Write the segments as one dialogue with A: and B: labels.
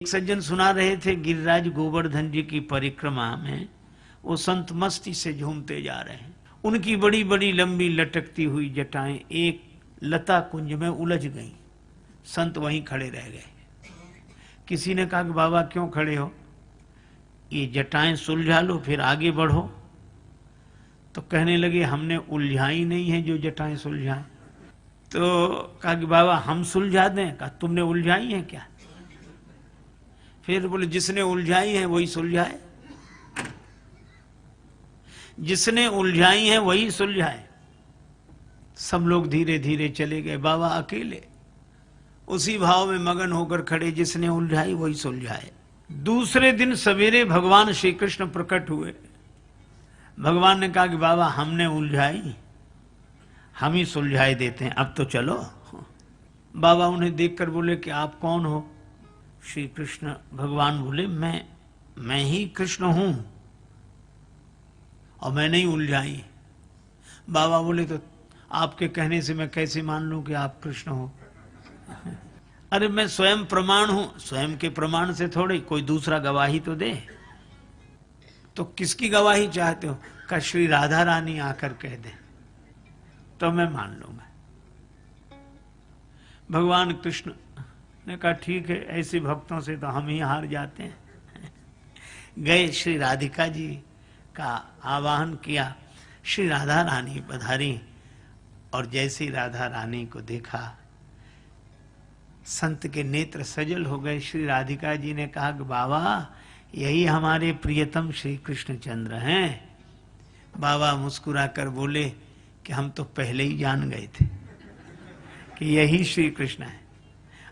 A: सज्जन सुना रहे थे गिरिराज गोवर्धन जी की परिक्रमा में वो संत मस्ती से झूमते जा रहे हैं। उनकी बड़ी बड़ी लंबी लटकती हुई जटाएं एक लता कुंज में उलझ गईं। संत वहीं खड़े रह गए। किसी ने कहा कि बाबा क्यों खड़े हो, ये जटाएं सुलझा लो फिर आगे बढ़ो। तो कहने लगे हमने उलझाई नहीं है जो जटाएं सुलझाएं। तो कहा कि बाबा हम सुलझा दें। कहा तुमने उलझाई है क्या? फिर बोले जिसने उलझाई है वही सुलझाए, जिसने उलझाई है वही सुलझाए। सब लोग धीरे धीरे चले गए, बाबा अकेले उसी भाव में मगन होकर खड़े, जिसने उलझाई वही सुलझाए। दूसरे दिन सवेरे भगवान श्री कृष्ण प्रकट हुए। भगवान ने कहा कि बाबा हमने उलझाई, हम ही सुलझाए देते हैं, अब तो चलो। बाबा उन्हें देखकर बोले कि आप कौन हो? श्री कृष्ण भगवान बोले मैं ही कृष्ण हूं और मैंने ही उलझाई। बाबा बोले तो आपके कहने से मैं कैसे मान लूं कि आप कृष्ण हो? अरे मैं स्वयं प्रमाण हूं। स्वयं के प्रमाण से थोड़ी, कोई दूसरा गवाही तो दे। तो किसकी गवाही चाहते हो? का श्री राधा रानी आकर कह दे तो मैं मान लूंगा। भगवान कृष्ण ने कहा ठीक है, ऐसे भक्तों से तो हम ही हार जाते हैं। गए श्री राधिका जी का आवाहन किया। श्री राधा रानी पधारी और जैसे ही राधा रानी को देखा संत के नेत्र सजल हो गए। श्री राधिका जी ने कहा कि बाबा यही हमारे प्रियतम श्री कृष्णचंद्र हैं। बाबा मुस्कुराकर बोले कि हम तो पहले ही जान गए थे कि यही श्री कृष्ण है।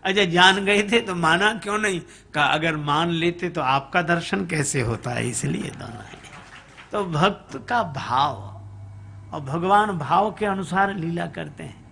A: अच्छा जान गए थे तो माना क्यों नहीं? कहा अगर मान लेते तो आपका दर्शन कैसे होता है, इसलिए दोनों है। तो भक्त का भाव और भगवान भाव के अनुसार लीला करते हैं।